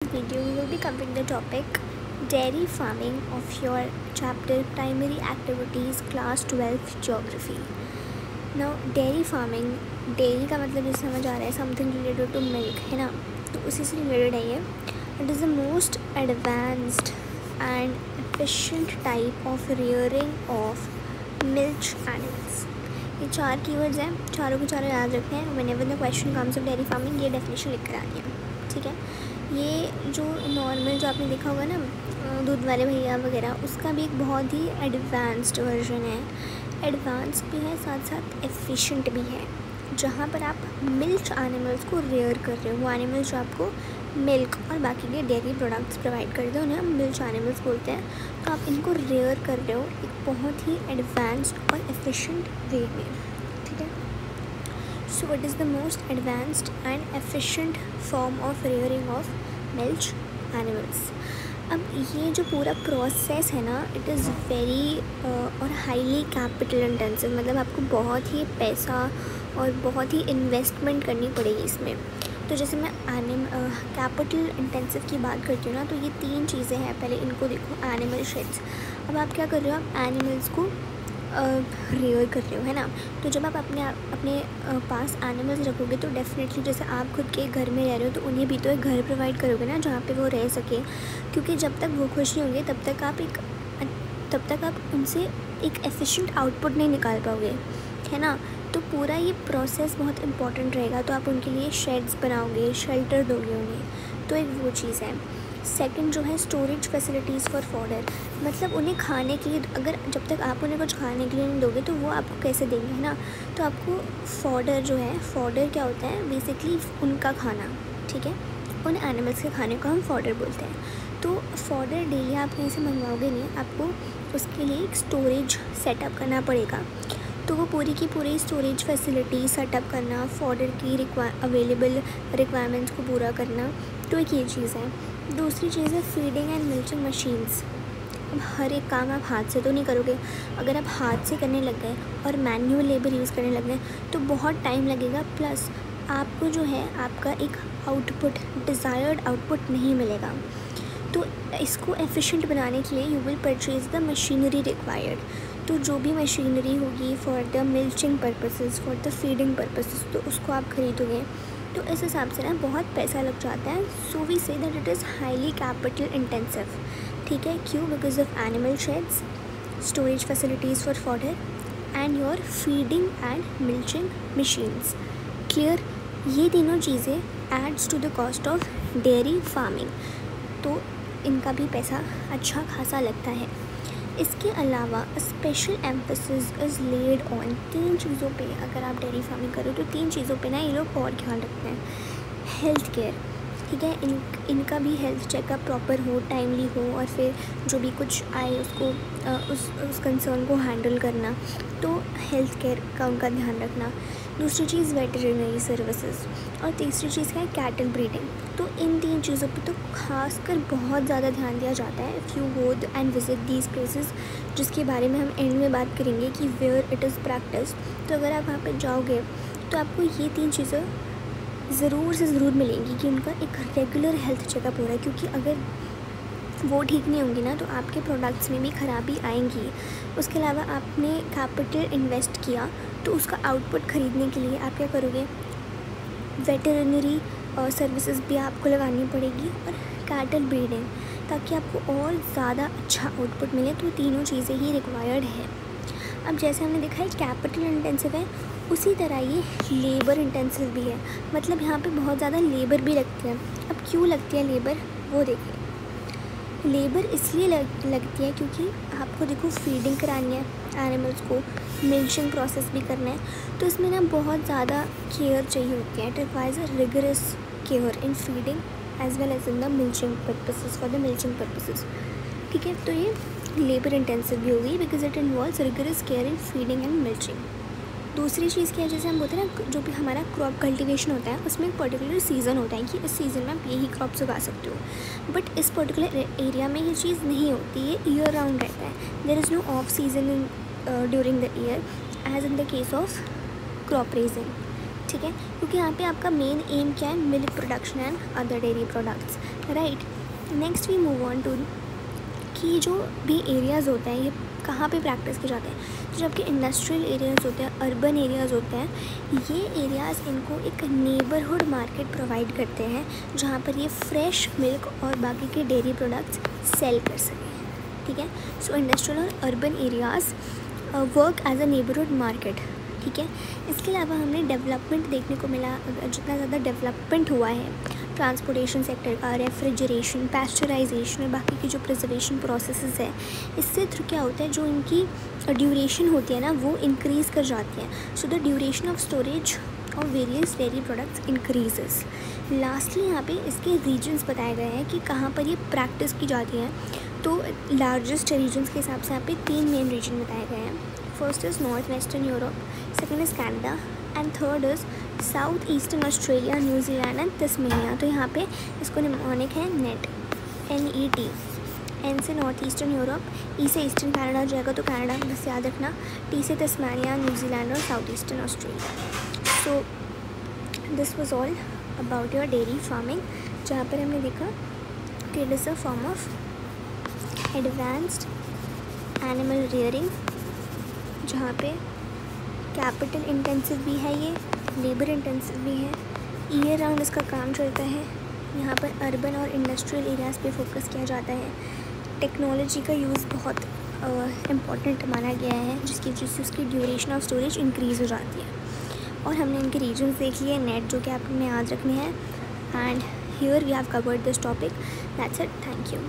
video we will be covering the topic dairy farming of your chapter primary activities class 12 geography. Now dairy farming, dairy का मतलब ये समझ आ रहा है something related to milk है ना, तो उसी से related है ये. It is the most advanced and efficient type of rearing of milch animals. ये चार कीवर्ड्स हैं, चारों के चारों याद रखते हैं. whenever the question comes of dairy farming ये डेफिनेशन लिख कर आनी है, ठीक है. ये जो नॉर्मल जो आपने देखा होगा ना दूध वाले भैया वगैरह, उसका भी एक बहुत ही एडवांस्ड वर्जन है. एडवांस भी है, साथ साथ एफिशिएंट भी है. जहाँ पर आप मिल्क एनिमल्स को रेयर कर रहे हो, वो एनिमल्स जो आपको मिल्क और बाकी के डेयरी प्रोडक्ट्स प्रोवाइड करते हैं उन्हें हम मिल्क एनिमल्स बोलते हैं. तो आप इनको रेयर कर रहे हो एक बहुत ही एडवांस्ड और एफिशिएंट वे में, ठीक है. So it is the most advanced and efficient form of rearing of milch animals. अब ये जो पूरा प्रोसेस है ना, इट इज़ वेरी और हाईली कैपिटल इंटेंसिव. मतलब आपको बहुत ही पैसा और बहुत ही इन्वेस्टमेंट करनी पड़ेगी इसमें. तो जैसे मैं कैपिटल इंटेंसिव की बात करती हूँ ना, तो ये तीन चीज़ें हैं. पहले इनको देखो, एनिमल शेड्स. अब आप क्या कर रहे हो, आप एनिमल्स को रेयर कर रहे हो, है ना. तो जब आप अपने पास एनिमल्स रखोगे तो डेफिनेटली जैसे आप खुद के घर में रह रहे हो तो उन्हें भी तो एक घर प्रोवाइड करोगे ना जहाँ पे वो रह सके. क्योंकि जब तक वो खुश नहीं होंगे तब तक आप उनसे एक एफिशिएंट आउटपुट नहीं निकाल पाओगे, है ना. तो पूरा ये प्रोसेस बहुत इंपॉर्टेंट रहेगा. तो आप उनके लिए शेड्स बनाओगे, शेल्टर दोगे उन्हें, तो एक वो चीज़ है. सेकंड जो है स्टोरेज फैसिलिटीज़ फॉर फॉडर. मतलब उन्हें खाने के लिए, अगर जब तक आप उन्हें कुछ खाने के लिए नहीं दोगे तो वो आपको कैसे देंगे, है ना. तो आपको फॉडर जो है, फॉडर क्या होता है, बेसिकली उनका खाना, ठीक है. उन एनिमल्स के खाने को हम फॉडर बोलते हैं. तो फॉडर डेली आप कहीं से मंगवाओगे नहीं, आपको उसके लिए एक स्टोरेज सेटअप करना पड़ेगा. तो वो पूरी की पूरी स्टोरेज फैसिलिटी सेटअप करना, फॉडर की अवेलेबल रिक्वायरमेंट्स को पूरा करना, तो एक ये चीज़ है. दूसरी चीज़ है फीडिंग एंड मिल्चिंग मशीन्स. अब हर एक काम आप हाथ से तो नहीं करोगे. अगर आप हाथ से करने लग गए और मैन्युअल लेबर यूज़ करने लग गए तो बहुत टाइम लगेगा. प्लस आपको जो है आपका एक आउटपुट, डिज़ायर्ड आउटपुट नहीं मिलेगा. तो इसको एफिशिएंट बनाने के लिए you will purchase the machinery required. तो जो भी मशीनरी होगी for the milching purposes, for the feeding purposes, तो उसको आप खरीदोगे. तो इस हिसाब से ना बहुत पैसा लग जाता है. So we say that it is highly capital intensive, ठीक है. क्यों? Because of animal sheds, storage facilities for fodder and your feeding and milching machines. Clear? ये तीनों चीज़ें adds to the cost of dairy farming. तो इनका भी पैसा अच्छा खासा लगता है. इसके अलावा special emphasis is laid on तीन चीज़ों पे. अगर आप डेयरी फार्मिंग करो तो तीन चीज़ों पे ना ये लोग और ख्याल रखते हैं. हेल्थ केयर, ठीक है. इनका भी हेल्थ चेकअप प्रॉपर हो, टाइमली हो, और फिर जो भी कुछ आए उसको उस कंसर्न को हैंडल करना. तो हेल्थ केयर का उनका ध्यान रखना. दूसरी चीज़ वेटरनरी सर्विसेज, और तीसरी चीज़ क्या है, कैटल ब्रीडिंग. तो इन तीन चीज़ों पे तो खासकर बहुत ज़्यादा ध्यान दिया जाता है. If you go and visit these places, जिसके बारे में हम एंड में बात करेंगे कि वेयर इट इज़ प्रैक्टिस. तो अगर आप वहाँ पर जाओगे तो आपको ये तीन चीज़ें ज़रूर से ज़रूर मिलेंगी कि उनका एक रेगुलर हेल्थ चेकअप हो रहा है. क्योंकि अगर वो ठीक नहीं होंगी ना तो आपके प्रोडक्ट्स में भी ख़राबी आएंगी. उसके अलावा आपने कैपिटल इन्वेस्ट किया तो उसका आउटपुट ख़रीदने के लिए आप क्या करोगे, वेटरनरी सर्विसेज भी आपको लगानी पड़ेगी, और कैटल ब्रीडिंग, ताकि आपको और ज़्यादा अच्छा आउटपुट मिले. तो तीनों चीज़ें ही रिक्वायर्ड है. अब जैसे हमने देखा है कैपिटल इंटेंसिव है, उसी तरह ये लेबर इंटेंसिव भी है. मतलब यहाँ पे बहुत ज़्यादा लेबर भी लगती है. अब क्यों लगती है लेबर, वो देखिए. लेबर इसलिए लगती है क्योंकि आपको देखो फीडिंग करानी है एनिमल्स को, मिल्चिंग प्रोसेस भी करना है. तो इसमें ना बहुत ज़्यादा केयर चाहिए होती है. It requires a rigorous care in feeding as well as in the milching purposes, for the milching purposes, ठीक है. तो ये लेबर इंटेंसिव भी होगी because it involves rigorous care in feeding and milching. दूसरी चीज़ क्या है, जैसे हम बोलते हैं ना, जो भी हमारा क्रॉप कल्टीवेशन होता है उसमें एक पर्टिकुलर सीज़न होता है कि इस सीज़न में आप यही क्रॉप्स उगा सकते हो. बट इस पर्टिकुलर एरिया में ये चीज़ नहीं होती, ये ईयर राउंड रहता है. There is no off season in during the year as in the case of crop raising, ठीक है. क्योंकि यहाँ पे आपका मेन एम क्या है, milk production and other dairy products. Right. Next we move on to कि जो भी एरियाज़ होते हैं ये कहाँ पे प्रैक्टिस किए जाते हैं। तो जबकि इंडस्ट्रियल एरियाज़ होते हैं, अर्बन एरियाज़ होते हैं, ये एरियाज़ इनको एक नेबरहुड मार्केट प्रोवाइड करते हैं जहाँ पर ये फ्रेश मिल्क और बाकी के डेयरी प्रोडक्ट्स सेल कर सकें, ठीक है। सो इंडस्ट्रियल और urban areas work as a neighbourhood market, ठीक है। इसके अलावा हमने डेवलपमेंट देखने को मिला, जितना ज़्यादा डेवलपमेंट हुआ है ट्रांसपोर्टेशन सेक्टर का, रेफ्रिजरेशन, पैस्चराइजेशन और बाकी की जो प्रिजर्वेशन प्रोसेसेस है, इससे थ्रू क्या होता है जो इनकी ड्यूरेशन होती है ना वो इंक्रीज़ कर जाती है। So the duration of storage of various dairy products increases. Lastly यहाँ पे इसके रीजन्स बताए गए हैं कि कहाँ पर ये प्रैक्टिस की जाती है। तो लार्जेस्ट रीजन्स के हिसाब से यहाँ पे 3 मेन रीजन बताए गए हैं। First is north western Europe, second is Canada and third is south eastern Australia, New Zealand and Tasmania. तो यहाँ पे इसको निमोनिक है नेट, NET। N से नॉर्थ ईस्टर्न यूरोप, E से ईस्टर्न कनाडा जाएगा तो कनाडा बस याद रखना, T से तस्मेनिया, न्यूजीलैंड और south eastern Australia. So this was all about your dairy farming, जहाँ पर हमने देखा कि it is a form of advanced animal rearing, जहाँ पे कैपिटल इंटेंसिव भी है, ये लेबर इंटेंसिव भी है, ईयर राउंड इसका काम चलता है। यहाँ पर अर्बन और इंडस्ट्रियल एरियाज़ पे फोकस किया जाता है। टेक्नोलॉजी का यूज़ बहुत इम्पॉर्टेंट माना गया है, जिसकी वजह से उसकी ड्यूरेशन ऑफ स्टोरेज इंक्रीज़ हो जाती है। और हमने इनके रीजन्स देख लिए, नेट जो कि आपने याद रखने हैं। And here we have covered this topic. That's it, thank you.